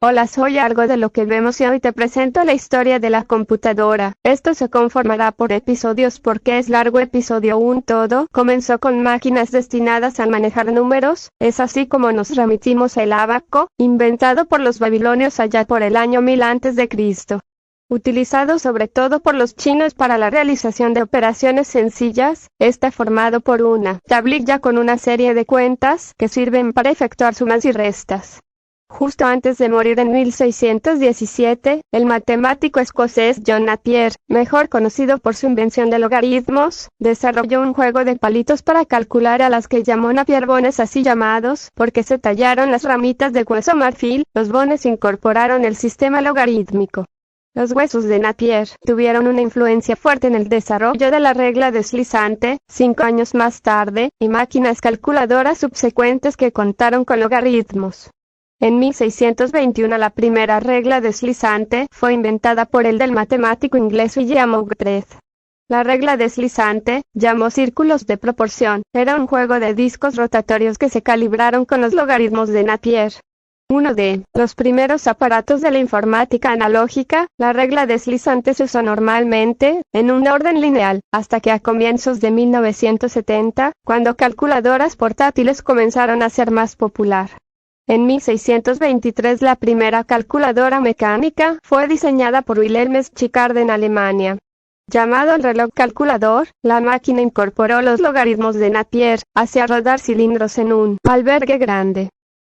Hola, soy algo de lo que vemos y hoy te presento la historia de la computadora. Esto se conformará por episodios porque es largo. Episodio 1. Todo comenzó con máquinas destinadas a manejar números. Es así como nos remitimos al ábaco, inventado por los babilonios allá por el año 1000 a.C. Utilizado sobre todo por los chinos para la realización de operaciones sencillas, está formado por una tablilla con una serie de cuentas que sirven para efectuar sumas y restas. Justo antes de morir en 1617, el matemático escocés John Napier, mejor conocido por su invención de logaritmos, desarrolló un juego de palitos para calcular a las que llamó Napier bones, así llamados, porque se tallaron las ramitas de hueso marfil. Los bones incorporaron el sistema logarítmico. Los huesos de Napier tuvieron una influencia fuerte en el desarrollo de la regla deslizante, 5 años más tarde, y máquinas calculadoras subsecuentes que contaron con logaritmos. En 1621 la primera regla deslizante fue inventada por el del matemático inglés William Oughtred. La regla deslizante, llamó círculos de proporción, era un juego de discos rotatorios que se calibraron con los logaritmos de Napier. Uno de los primeros aparatos de la informática analógica, la regla deslizante se usó normalmente, en un orden lineal, hasta que a comienzos de 1970, cuando calculadoras portátiles comenzaron a ser más popular. En 1623 la primera calculadora mecánica fue diseñada por Wilhelm Schickard en Alemania. Llamado el reloj calculador, la máquina incorporó los logaritmos de Napier, hacía rodar cilindros en un albergue grande.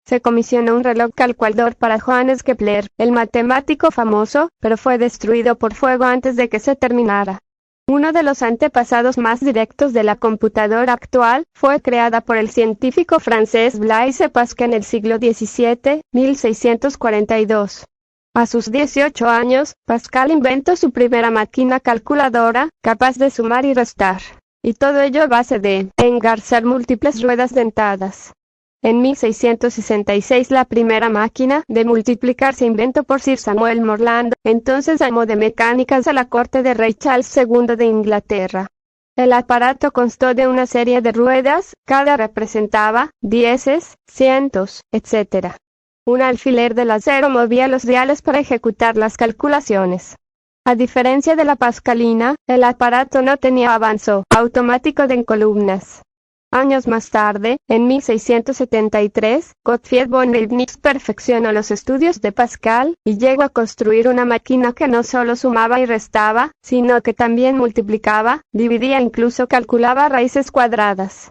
Se comisionó un reloj calculador para Johannes Kepler, el matemático famoso, pero fue destruido por fuego antes de que se terminara. Uno de los antepasados más directos de la computadora actual, fue creada por el científico francés Blaise Pascal en el siglo XVII, 1642. A sus 18 años, Pascal inventó su primera máquina calculadora, capaz de sumar y restar. Y todo ello a base de engarzar múltiples ruedas dentadas. En 1666 la primera máquina de multiplicar se inventó por Sir Samuel Morland, entonces amo de mecánicas a la corte de rey Charles II de Inglaterra. El aparato constó de una serie de ruedas, cada representaba dieces, cientos, etc. Un alfiler del acero movía los diales para ejecutar las calculaciones. A diferencia de la pascalina, el aparato no tenía avanzo automático de en columnas. Años más tarde, en 1673, Gottfried von Leibniz perfeccionó los estudios de Pascal, y llegó a construir una máquina que no solo sumaba y restaba, sino que también multiplicaba, dividía e incluso calculaba raíces cuadradas.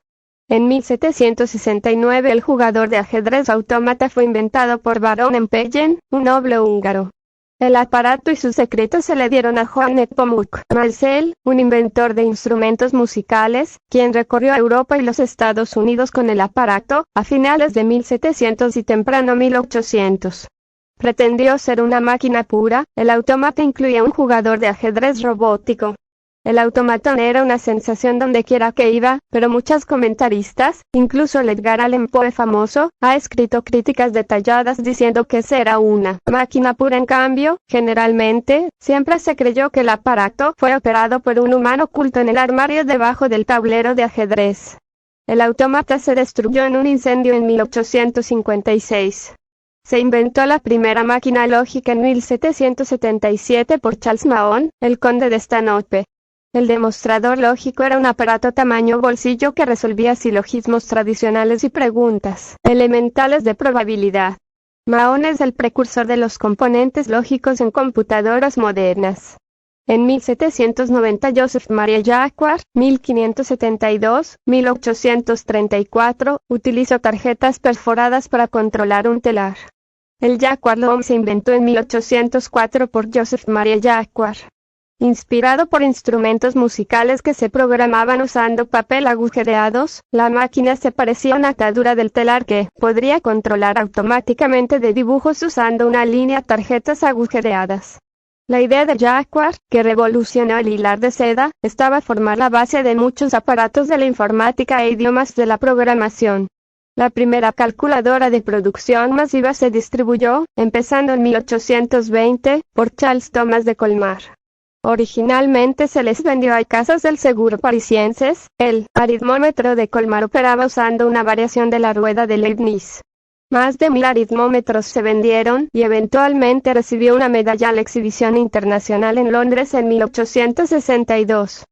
En 1769 el jugador de ajedrez autómata fue inventado por Baron Empegen, un noble húngaro. El aparato y sus secretos se le dieron a Johann Nepomuk Marcel, un inventor de instrumentos musicales, quien recorrió Europa y los Estados Unidos con el aparato, a finales de 1700 y temprano 1800. Pretendió ser una máquina pura. El autómata incluía un jugador de ajedrez robótico. El automatón era una sensación donde quiera que iba, pero muchos comentaristas, incluso Edgar Allan Poe famoso, ha escrito críticas detalladas diciendo que era una máquina pura. En cambio, generalmente, siempre se creyó que el aparato fue operado por un humano oculto en el armario debajo del tablero de ajedrez. El autómata se destruyó en un incendio en 1856. Se inventó la primera máquina lógica en 1777 por Charles Mahon, el conde de Stanhope. El demostrador lógico era un aparato tamaño bolsillo que resolvía silogismos tradicionales y preguntas elementales de probabilidad. Mahon es el precursor de los componentes lógicos en computadoras modernas. En 1790 Joseph Maria Jacquard, 1572-1834, utilizó tarjetas perforadas para controlar un telar. El Jacquard se inventó en 1804 por Joseph Maria Jacquard. Inspirado por instrumentos musicales que se programaban usando papel agujereados, la máquina se parecía a una atadura del telar que podría controlar automáticamente de dibujos usando una línea de tarjetas agujereadas. La idea de Jacquard, que revolucionó el hilar de seda, estaba a formar la base de muchos aparatos de la informática e idiomas de la programación. La primera calculadora de producción masiva se distribuyó, empezando en 1820, por Charles Thomas de Colmar. Originalmente se les vendió a casas del seguro parisienses. El aritmómetro de Colmar operaba usando una variación de la rueda de Leibniz. Más de 1000 aritmómetros se vendieron y eventualmente recibió una medalla a la exhibición internacional en Londres en 1862.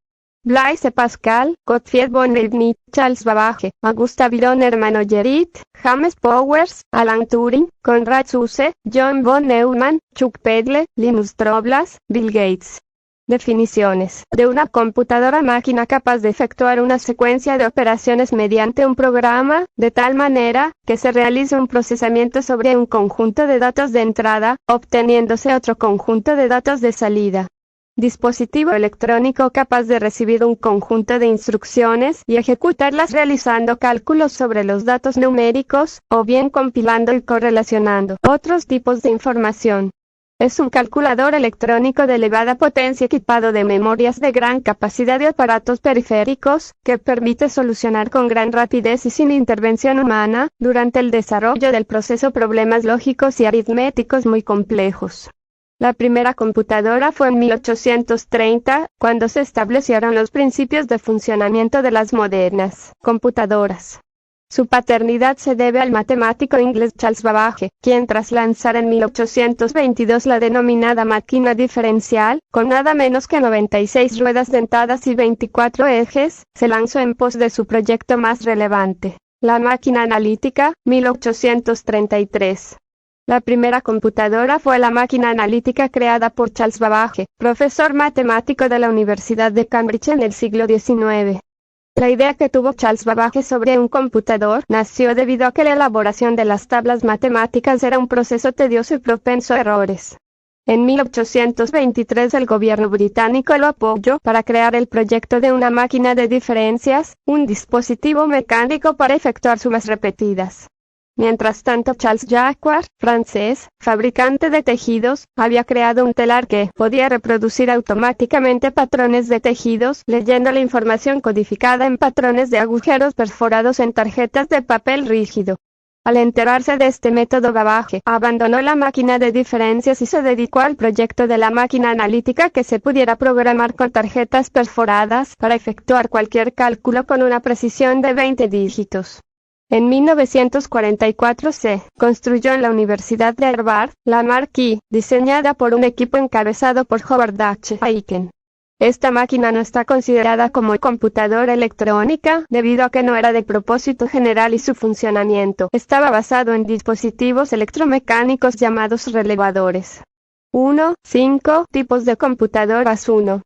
Blaise Pascal, Gottfried von Leibniz, Charles Babbage, Augusta Byron, hermano Gerrit, James Powers, Alan Turing, Konrad Zuse, John von Neumann, Chuck Peddle, Linus Torvalds, Bill Gates. Definiciones de una computadora máquina capaz de efectuar una secuencia de operaciones mediante un programa, de tal manera que se realice un procesamiento sobre un conjunto de datos de entrada, obteniéndose otro conjunto de datos de salida. Dispositivo electrónico capaz de recibir un conjunto de instrucciones y ejecutarlas realizando cálculos sobre los datos numéricos, o bien compilando y correlacionando otros tipos de información. Es un calculador electrónico de elevada potencia equipado de memorias de gran capacidad y aparatos periféricos, que permite solucionar con gran rapidez y sin intervención humana, durante el desarrollo del proceso, problemas lógicos y aritméticos muy complejos. La primera computadora fue en 1830, cuando se establecieron los principios de funcionamiento de las modernas computadoras. Su paternidad se debe al matemático inglés Charles Babbage, quien tras lanzar en 1822 la denominada máquina diferencial, con nada menos que 96 ruedas dentadas y 24 ejes, se lanzó en pos de su proyecto más relevante, la máquina analítica, 1833. La primera computadora fue la máquina analítica creada por Charles Babbage, profesor matemático de la Universidad de Cambridge en el siglo XIX. La idea que tuvo Charles Babbage sobre un computador nació debido a que la elaboración de las tablas matemáticas era un proceso tedioso y propenso a errores. En 1823 el gobierno británico lo apoyó para crear el proyecto de una máquina de diferencias, un dispositivo mecánico para efectuar sumas repetidas. Mientras tanto, Charles Jacquard, francés, fabricante de tejidos, había creado un telar que podía reproducir automáticamente patrones de tejidos, leyendo la información codificada en patrones de agujeros perforados en tarjetas de papel rígido. Al enterarse de este método, Babbage abandonó la máquina de diferencias y se dedicó al proyecto de la máquina analítica que se pudiera programar con tarjetas perforadas para efectuar cualquier cálculo con una precisión de 20 dígitos. En 1944 se construyó en la Universidad de Harvard la Marquis, diseñada por un equipo encabezado por Howard H. Aiken. Esta máquina no está considerada como computadora electrónica, debido a que no era de propósito general y su funcionamiento estaba basado en dispositivos electromecánicos llamados relevadores. 1. 5 tipos de computadoras. 1.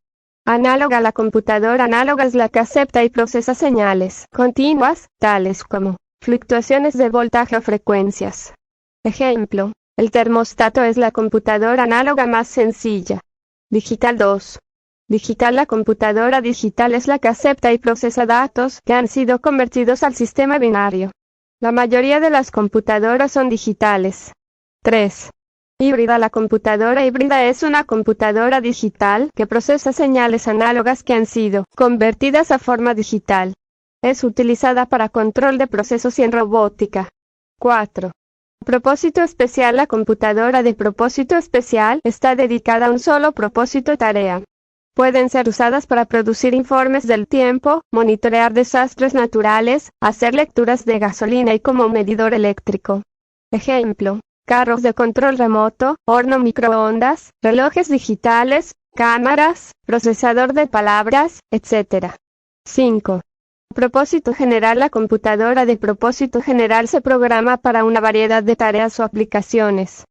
Análoga. La computadora análoga es la que acepta y procesa señales continuas, tales como fluctuaciones de voltaje o frecuencias. Ejemplo, el termostato es la computadora análoga más sencilla. Digital. 2. Digital. La computadora digital es la que acepta y procesa datos que han sido convertidos al sistema binario. La mayoría de las computadoras son digitales. 3. Híbrida. La computadora híbrida es una computadora digital que procesa señales análogas que han sido convertidas a forma digital. Es utilizada para control de procesos y en robótica. 4. Propósito especial. La computadora de propósito especial está dedicada a un solo propósito o tarea. Pueden ser usadas para producir informes del tiempo, monitorear desastres naturales, hacer lecturas de gasolina y como medidor eléctrico. Ejemplo, carros de control remoto, horno microondas, relojes digitales, cámaras, procesador de palabras, etc. 5. Propósito general. La computadora de propósito general se programa para una variedad de tareas o aplicaciones.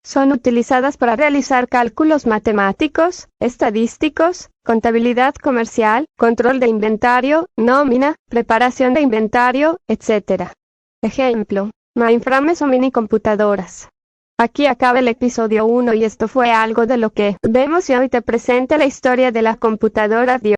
Son utilizadas para realizar cálculos matemáticos, estadísticos, contabilidad comercial, control de inventario, nómina, preparación de inventario, etc. Ejemplo, mainframes o minicomputadoras. Aquí acaba el episodio 1 y esto fue algo de lo que vemos y hoy te presento la historia de la computadora.